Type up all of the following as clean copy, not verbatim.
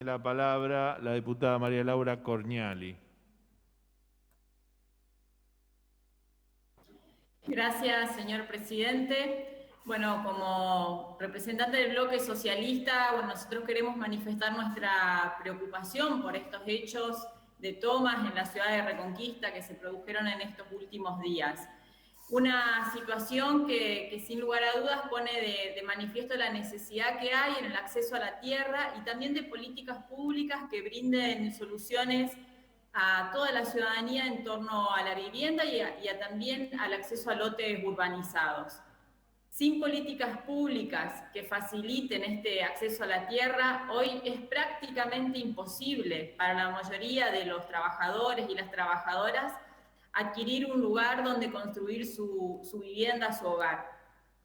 La palabra la diputada María Laura Corñali. Gracias, señor presidente. Bueno, como representante del bloque socialista, nosotros queremos manifestar nuestra preocupación por estos hechos de tomas en la ciudad de Reconquista que se produjeron en estos últimos días. Una situación que sin lugar a dudas pone de manifiesto la necesidad que hay en el acceso a la tierra y también de políticas públicas que brinden soluciones a toda la ciudadanía en torno a la vivienda y también al acceso a lotes urbanizados. Sin políticas públicas que faciliten este acceso a la tierra, hoy es prácticamente imposible para la mayoría de los trabajadores y las trabajadoras adquirir un lugar donde construir su vivienda, su hogar.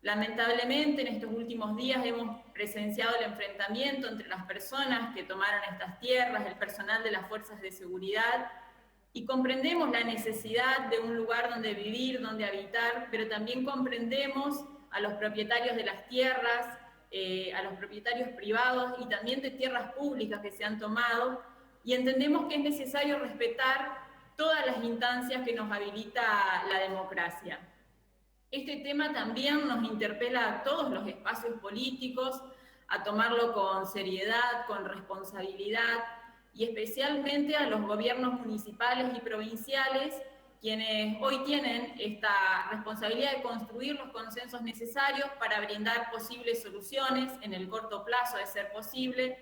Lamentablemente, en estos últimos días hemos presenciado el enfrentamiento entre las personas que tomaron estas tierras, el personal de las fuerzas de seguridad, y comprendemos la necesidad de un lugar donde vivir, donde habitar, pero también comprendemos a los propietarios de las tierras, a los propietarios privados y también de tierras públicas que se han tomado, y entendemos que es necesario respetar todas las instancias que nos habilita la democracia. Este tema también nos interpela a todos los espacios políticos, a tomarlo con seriedad, con responsabilidad, y especialmente a los gobiernos municipales y provinciales, quienes hoy tienen esta responsabilidad de construir los consensos necesarios para brindar posibles soluciones en el corto plazo, de ser posible,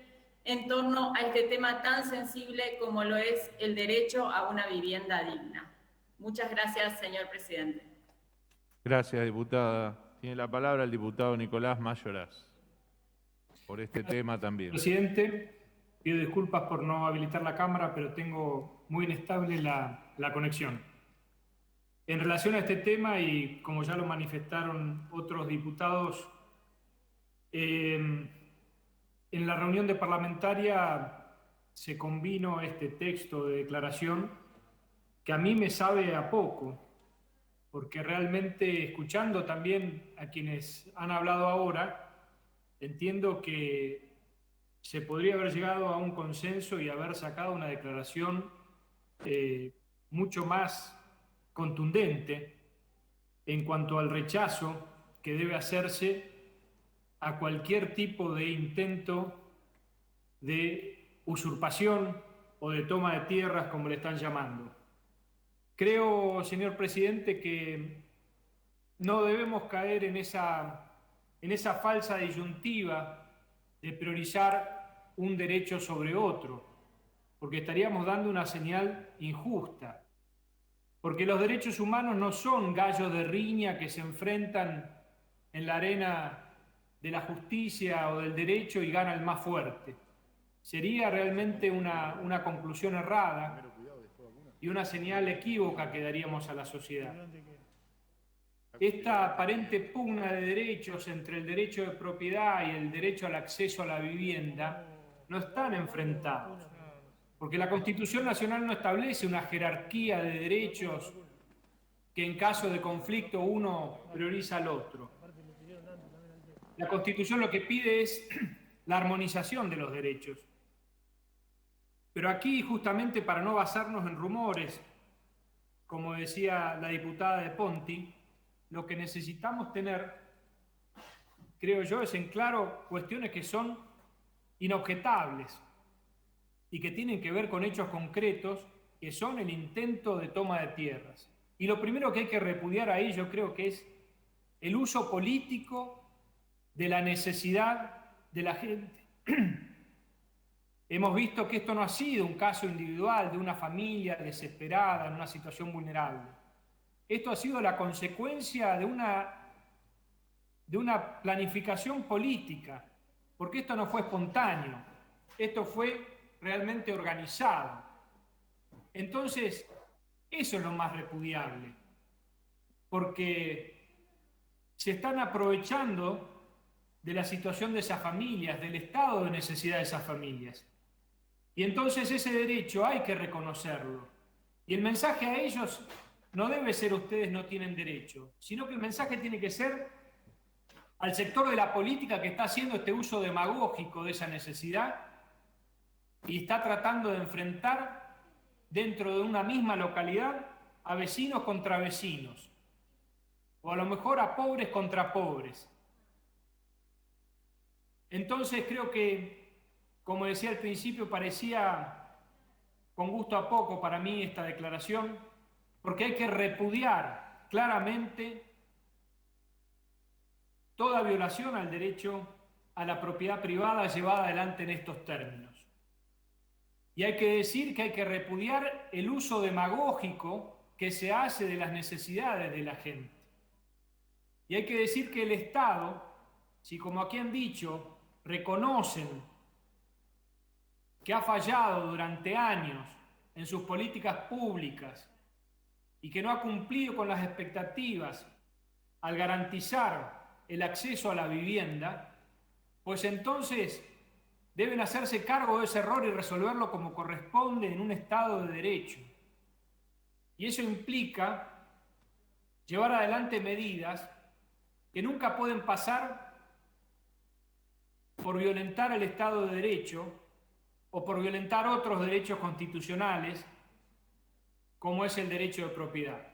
en torno a este tema tan sensible como lo es el derecho a una vivienda digna. Muchas gracias, señor presidente. Gracias, diputada. Tiene la palabra el diputado Nicolás Mayoraz. Por este tema también. Presidente, pido disculpas por no habilitar la cámara, pero tengo muy inestable la conexión. En relación a este tema, y como ya lo manifestaron otros diputados, en la reunión de parlamentaria se convino este texto de declaración que a mí me sabe a poco, porque realmente escuchando también a quienes han hablado ahora, entiendo que se podría haber llegado a un consenso y haber sacado una declaración mucho más contundente en cuanto al rechazo que debe hacerse a cualquier tipo de intento de usurpación o de toma de tierras, como le están llamando. Creo, señor presidente, que no debemos caer en esa falsa disyuntiva de priorizar un derecho sobre otro, porque estaríamos dando una señal injusta, porque los derechos humanos no son gallos de riña que se enfrentan en la arena de la justicia o del derecho y gana el más fuerte. Sería realmente una conclusión errada y una señal equívoca que daríamos a la sociedad. Esta aparente pugna de derechos entre el derecho de propiedad y el derecho al acceso a la vivienda no están enfrentados, porque la Constitución Nacional no establece una jerarquía de derechos que en caso de conflicto uno prioriza al otro. La Constitución lo que pide es la armonización de los derechos. Pero aquí, justamente para no basarnos en rumores, como decía la diputada de Ponti, lo que necesitamos tener, creo yo, es en claro cuestiones que son inobjetables y que tienen que ver con hechos concretos, que son el intento de toma de tierras. Y lo primero que hay que repudiar ahí, yo creo que es el uso político de la necesidad de la gente. Hemos visto que esto no ha sido un caso individual de una familia desesperada en una situación vulnerable. Esto ha sido la consecuencia de una planificación política, porque esto no fue espontáneo, esto fue realmente organizado. Entonces, eso es lo más repudiable, porque se están aprovechando de la situación de esas familias, del estado de necesidad de esas familias. Y entonces ese derecho hay que reconocerlo. Y el mensaje a ellos no debe ser ustedes no tienen derecho, sino que el mensaje tiene que ser al sector de la política que está haciendo este uso demagógico de esa necesidad, y está tratando de enfrentar dentro de una misma localidad a vecinos contra vecinos, o a lo mejor a pobres contra pobres. Entonces creo que, como decía al principio, parecía con gusto a poco para mí esta declaración, porque hay que repudiar claramente toda violación al derecho a la propiedad privada llevada adelante en estos términos. Y hay que decir que hay que repudiar el uso demagógico que se hace de las necesidades de la gente. Y hay que decir que el Estado, si como aquí han dicho, reconocen que ha fallado durante años en sus políticas públicas y que no ha cumplido con las expectativas al garantizar el acceso a la vivienda, pues entonces deben hacerse cargo de ese error y resolverlo como corresponde en un Estado de Derecho. Y eso implica llevar adelante medidas que nunca pueden pasar por violentar el Estado de Derecho o por violentar otros derechos constitucionales, como es el derecho de propiedad.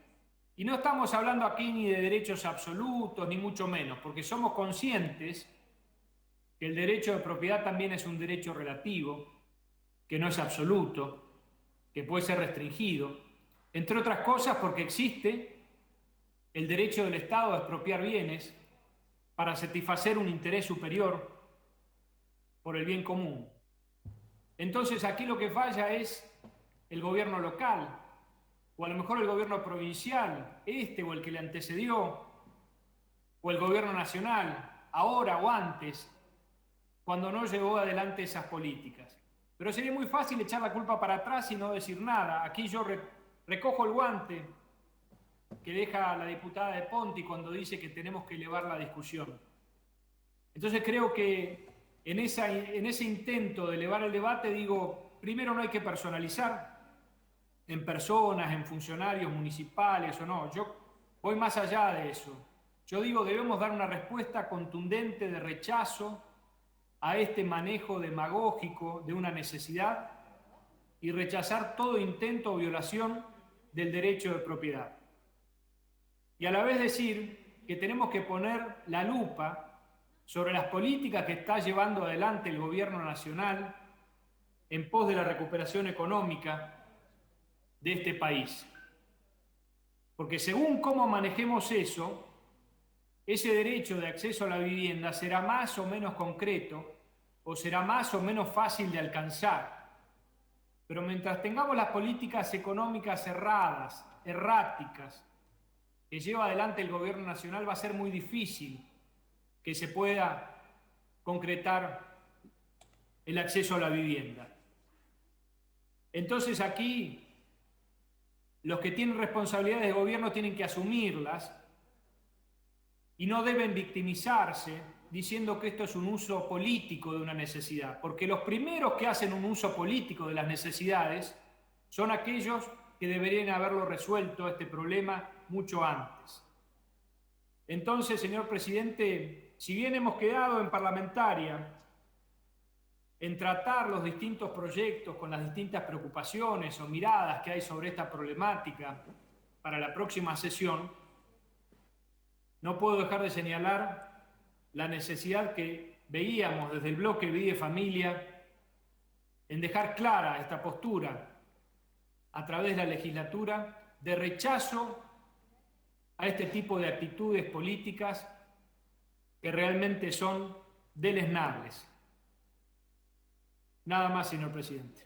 Y no estamos hablando aquí ni de derechos absolutos, ni mucho menos, porque somos conscientes que el derecho de propiedad también es un derecho relativo, que no es absoluto, que puede ser restringido, entre otras cosas porque existe el derecho del Estado a expropiar bienes para satisfacer un interés superior por el bien común. Entonces aquí lo que falla es el gobierno local, o a lo mejor el gobierno provincial, este o el que le antecedió, o el gobierno nacional, ahora o antes, cuando no llevó adelante esas políticas. Pero sería muy fácil echar la culpa para atrás y no decir nada. Aquí yo recojo el guante que deja la diputada de Ponti cuando dice que tenemos que elevar la discusión. Entonces creo que en ese intento de elevar el debate, digo, primero no hay que personalizar en personas, en funcionarios municipales o no. Yo voy más allá de eso. Yo digo, debemos dar una respuesta contundente de rechazo a este manejo demagógico de una necesidad y rechazar todo intento o violación del derecho de propiedad. Y a la vez decir que tenemos que poner la lupa sobre las políticas que está llevando adelante el gobierno nacional en pos de la recuperación económica de este país. Porque según cómo manejemos eso, ese derecho de acceso a la vivienda será más o menos concreto o será más o menos fácil de alcanzar. Pero mientras tengamos las políticas económicas erradas, erráticas, que lleva adelante el gobierno nacional, va a ser muy difícil que se pueda concretar el acceso a la vivienda. Entonces aquí los que tienen responsabilidades de gobierno tienen que asumirlas y no deben victimizarse diciendo que esto es un uso político de una necesidad, porque los primeros que hacen un uso político de las necesidades son aquellos que deberían haberlo resuelto este problema mucho antes. Entonces, señor presidente, si bien hemos quedado en parlamentaria en tratar los distintos proyectos con las distintas preocupaciones o miradas que hay sobre esta problemática para la próxima sesión, no puedo dejar de señalar la necesidad que veíamos desde el bloque Vida y Familia en dejar clara esta postura a través de la legislatura de rechazo a este tipo de actitudes políticas que realmente son deleznables. Nada más, señor presidente.